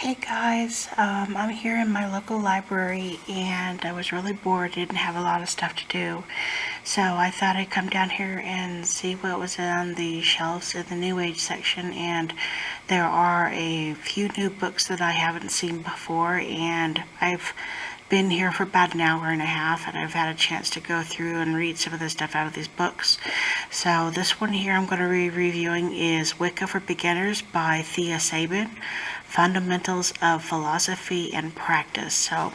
Hey guys, I'm here in my local library and I was really bored, didn't have a lot of stuff to do. So I thought I'd come down here and see what was on the shelves in the New Age section, and there are a few new books that I haven't seen before, and I've been here for about an hour and a half and I've had a chance to go through and read some of the stuff out of these books. So this one here I'm going to be reviewing is Wicca for Beginners by Thea Sabin, Fundamentals of Philosophy and Practice. So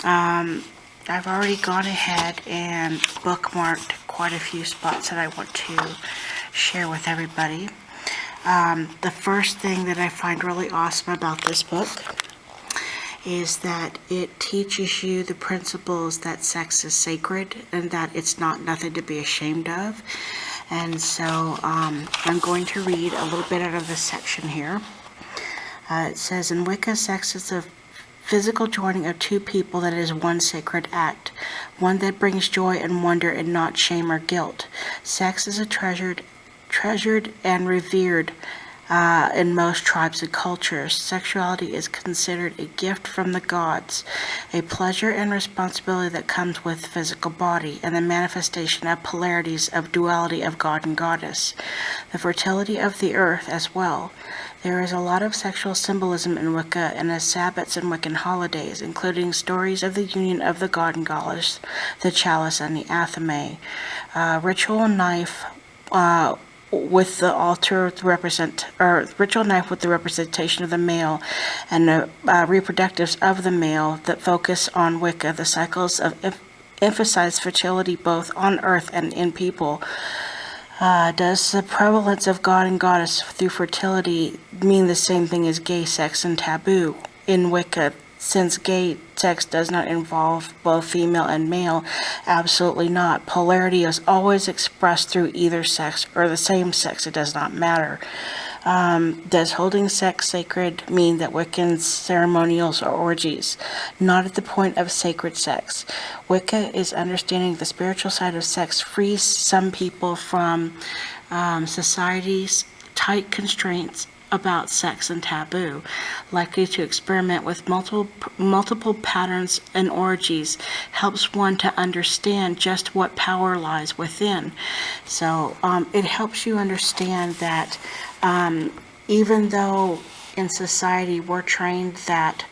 I've already gone ahead and bookmarked quite a few spots that I want to share with everybody. The first thing that I find really awesome about this book is that it teaches you the principles that sex is sacred and that it's not nothing to be ashamed of. And so I'm going to read a little bit out of this section here. It says, in Wicca, sex is the physical joining of two people that is one sacred act, one that brings joy and wonder and not shame or guilt. Sex is a treasured and revered in most tribes and cultures. Sexuality is considered a gift from the gods, a pleasure and responsibility that comes with the physical body, and the manifestation of polarities of duality of God and Goddess. The fertility of the earth as well. There is a lot of sexual symbolism in Wicca and as Sabbats and Wiccan holidays, including stories of the union of the God and Goddess, the chalice and the athame. Ritual knife with the altar ritual knife with the representation of the male and the reproductives of the male that focus on Wicca. The cycles of emphasize fertility both on earth and in people. Does the prevalence of God and Goddess through fertility mean the same thing as gay sex and taboo in Wicca? Since gay sex does not involve both female and male, absolutely not. Polarity is always expressed through either sex or the same sex. It does not matter. Does holding sex sacred mean that Wiccans ceremonials are orgies? Not at the point of sacred sex. Wicca is understanding the spiritual side of sex frees some people from society's tight constraints about sex and taboo, likely to experiment with multiple patterns and orgies, helps one to understand just what power lies within. So it helps you understand that even though in society we're trained that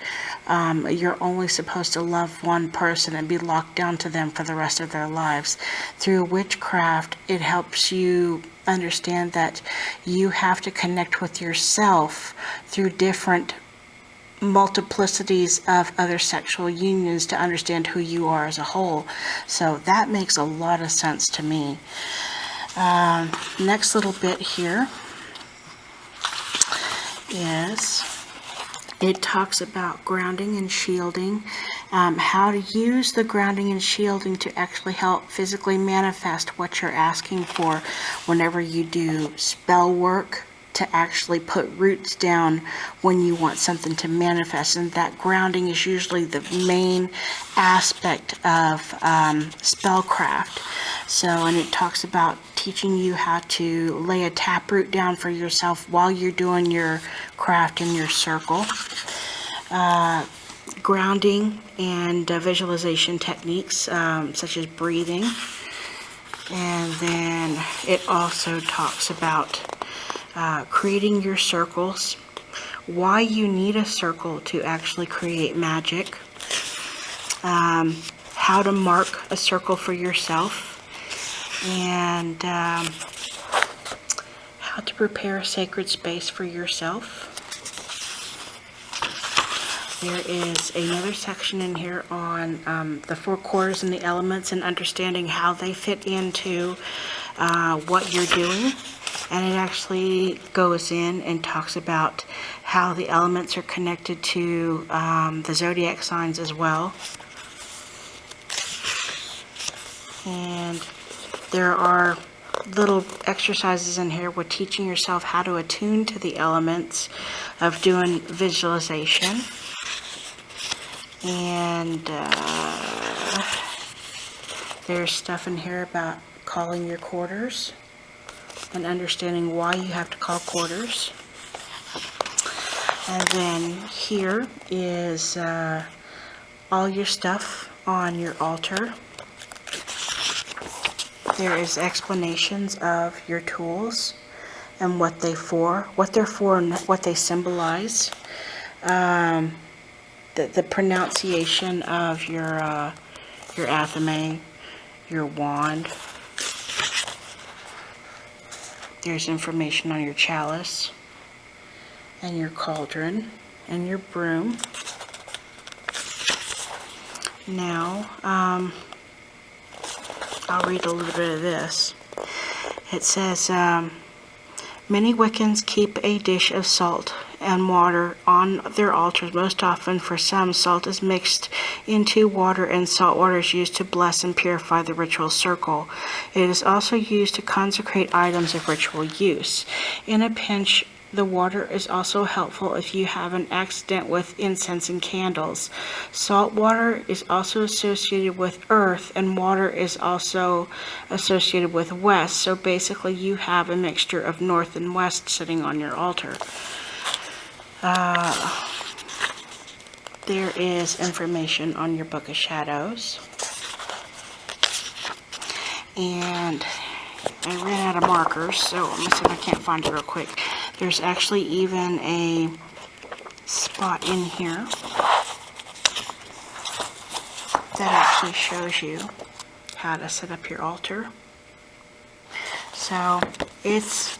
you're only supposed to love one person and be locked down to them for the rest of their lives, through witchcraft it helps you understand that you have to connect with yourself through different multiplicities of other sexual unions to understand who you are as a whole. So that makes a lot of sense to me. Next little bit here is it talks about grounding and shielding, how to use the grounding and shielding to actually help physically manifest what you're asking for whenever you do spell work, to actually put roots down when you want something to manifest. And that grounding is usually the main aspect of spellcraft. So, and it talks about teaching you how to lay a taproot down for yourself while you're doing your craft in your circle. Grounding and visualization techniques such as breathing. And then it also talks about creating your circles, why you need a circle to actually create magic, how to mark a circle for yourself, and how to prepare a sacred space for yourself. There is another section in here on the four quarters and the elements and understanding how they fit into what you're doing. And it actually goes in and talks about how the elements are connected to the zodiac signs as well. And there are little exercises in here with teaching yourself how to attune to the elements of doing visualization. And there's stuff in here about calling your quarters and understanding why you have to call quarters. And then here is all your stuff on your altar. There is explanations of your tools and what they're for and what they symbolize. The pronunciation of your athame, your wand. There's information on your chalice and your cauldron and your broom. Now, I'll read a little bit of this. It says, many Wiccans keep a dish of salt and water on their altars. Most often, for some, salt is mixed into water and salt water is used to bless and purify the ritual circle. It is also used to consecrate items of ritual use. In a pinch, the water is also helpful if you have an accident with incense and candles. Salt water is also associated with earth, and water is also associated with west. So basically you have a mixture of north and west sitting on your altar. There is information on your Book of Shadows. And I ran out of markers, so let me see if I can't find it real quick. There's actually even a spot in here that actually shows you how to set up your altar. So this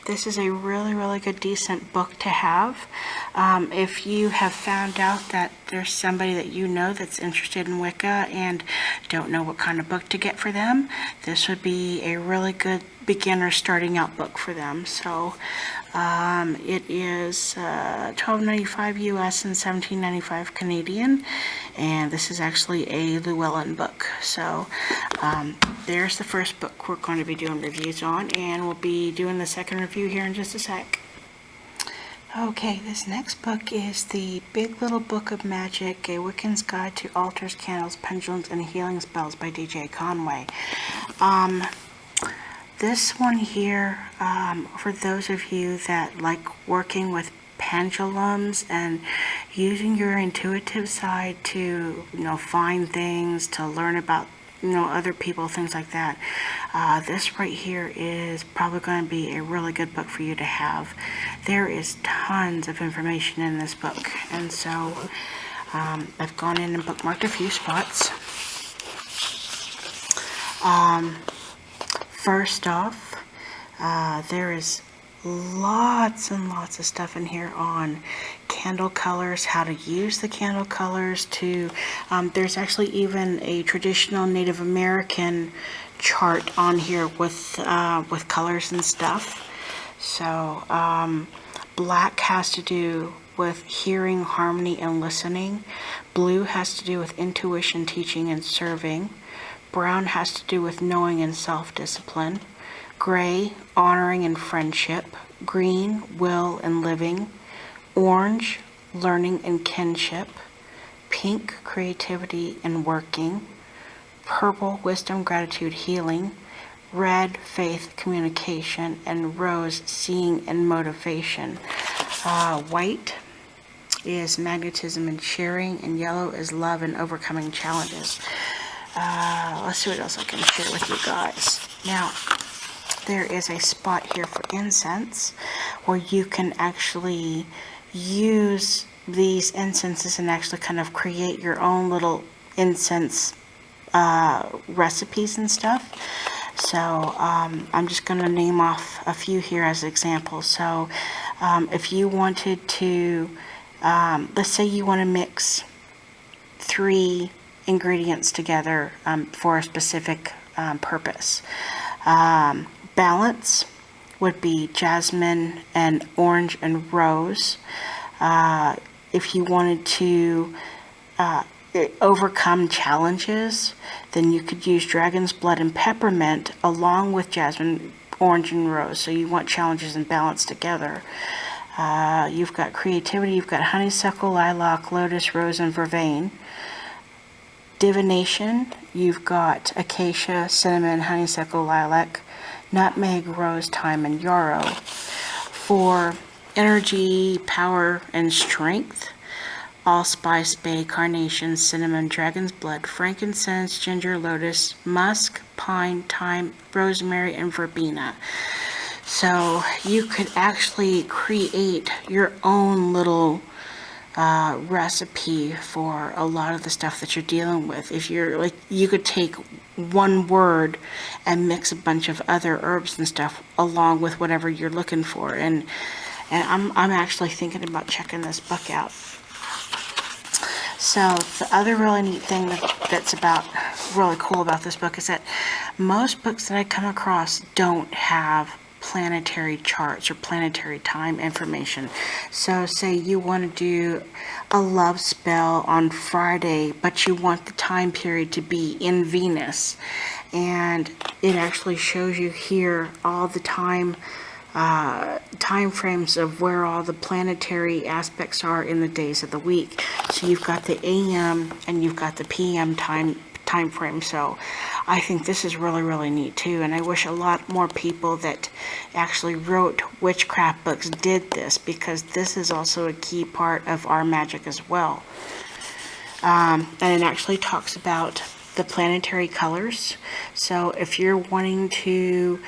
is a really, really good, decent book to have. If you have found out that there's somebody that you know that's interested in Wicca and don't know what kind of book to get for them, this would be a really good beginner starting out book for them. So it is $12.95 US and $17.95 Canadian, and this is actually a Llewellyn book. So there's the first book we're going to be doing reviews on, and we'll be doing the second review here in just a sec. Okay, this next book is The Big Little Book of Magic, A Wiccan's Guide to Altars, Candles, Pendulums, and Healing Spells by DJ Conway. This one here, for those of you that like working with pendulums and using your intuitive side to, find things, to learn about, other people, things like that. This right here is probably going to be a really good book for you to have. There is tons of information in this book, and so I've gone in and bookmarked a few spots. First off, there is lots and lots of stuff in here on candle colors, how to use the candle colors. There's actually even a traditional Native American chart on here with colors and stuff. So black has to do with hearing, harmony, and listening. Blue has to do with intuition, teaching, and serving. Brown has to do with knowing and self-discipline. Gray, honoring and friendship. Green, will and living. Orange, learning and kinship. Pink, creativity and working. Purple, wisdom, gratitude, healing. Red, faith, communication. And rose, seeing and motivation. White is magnetism and sharing, and yellow is love and overcoming challenges. Let's see what else I can share with you guys. Now, there is a spot here for incense where you can actually use these incenses and actually kind of create your own little incense recipes and stuff. So I'm just going to name off a few here as examples. So if you wanted to, let's say you want to mix 3 ingredients together for a specific purpose. Balance would be jasmine and orange and rose. If you wanted to overcome challenges, then you could use dragon's blood and peppermint along with jasmine, orange, and rose. So you want challenges and balance together. You've got creativity, you've got honeysuckle, lilac, lotus, rose, and vervain. Divination, you've got acacia, cinnamon, honeysuckle, lilac, nutmeg, rose, thyme, and yarrow. For energy, power, and strength. Allspice, bay, carnation, cinnamon, dragon's blood, frankincense, ginger, lotus, musk, pine, thyme, rosemary, and verbena. So you could actually create your own little recipe for a lot of the stuff that you're dealing with. If you're like, you could take one word and mix a bunch of other herbs and stuff along with whatever you're looking for. And I'm actually thinking about checking this book out. So the other really neat thing that's about really cool about this book is that most books that I come across don't have planetary charts or planetary time information. So say you want to do a love spell on Friday, but you want the time period to be in Venus, and it actually shows you here all the time frames of where all the planetary aspects are in the days of the week. So you've got the AM and you've got the PM time frame. So I think this is really neat too, and I wish a lot more people that actually wrote witchcraft books did this, because this is also a key part of our magic as well. And it actually talks about the planetary colors. So if you're wanting to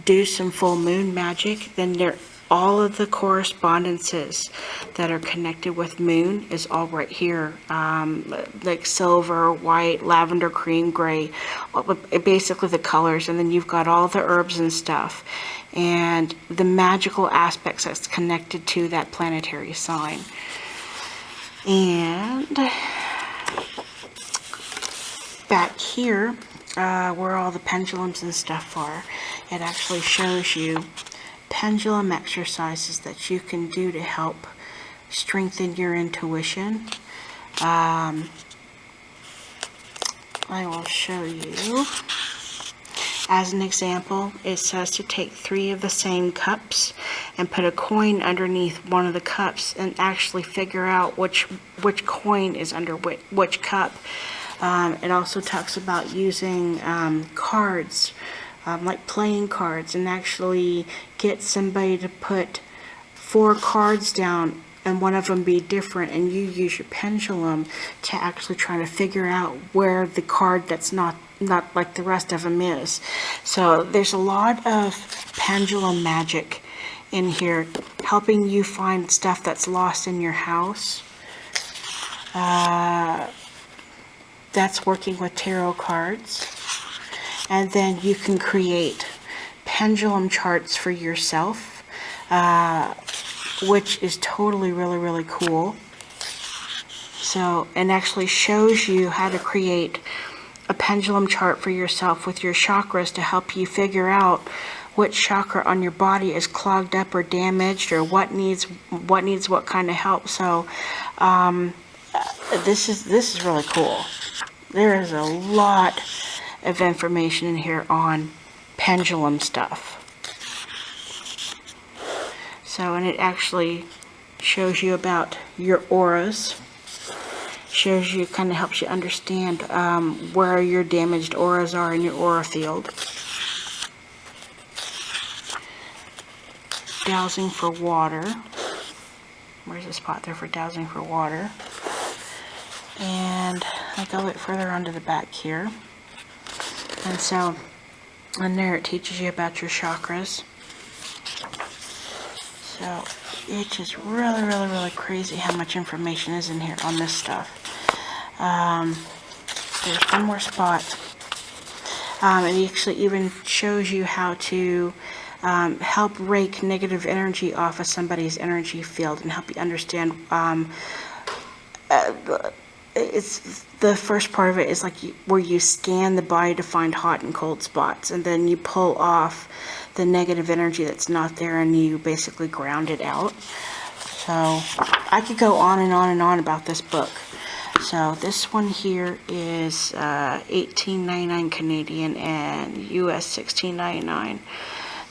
do some full moon magic, then all of the correspondences that are connected with moon is all right here, like silver, white, lavender, cream, gray, basically the colors. And then you've got all the herbs and stuff and the magical aspects that's connected to that planetary sign. And back here, where all the pendulums and stuff are, it actually shows you pendulum exercises that you can do to help strengthen your intuition. I will show you. As an example, it says to take 3 of the same cups and put a coin underneath one of the cups and actually figure out which coin is under which cup. It also talks about using cards, like playing cards, and actually get somebody to put 4 cards down and one of them be different, and you use your pendulum to actually try to figure out where the card that's not like the rest of them is. So there's a lot of pendulum magic in here, helping you find stuff that's lost in your house. That's working with tarot cards. And then you can create pendulum charts for yourself, which is totally really cool. So, and actually shows you how to create a pendulum chart for yourself with your chakras to help you figure out which chakra on your body is clogged up or damaged, or what needs what kind of help. So this is really cool. There is a lot of information in here on pendulum stuff. So, and it actually shows you about your auras. Shows you, kind of helps you understand where your damaged auras are in your aura field. Dowsing for water. Where's the spot there for dowsing for water? And I go a bit further onto the back here. And so, in there it teaches you about your chakras. So, it's just really crazy how much information is in here on this stuff. There's one more spot. It actually even shows you how to help rake negative energy off of somebody's energy field and help you understand. It's the first part of it is like where you scan the body to find hot and cold spots, and then you pull off the negative energy that's not there, and you basically ground it out. So I could go on and on and on about this book. So this one here is $18.99 Canadian and US $16.99.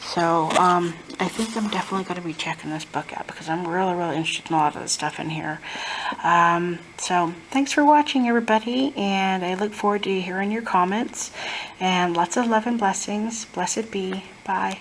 So I think I'm definitely going to be checking this book out, because I'm really interested in a lot of the stuff in here. So thanks for watching, everybody, and I look forward to hearing your comments, and lots of love and blessings. Blessed be. Bye.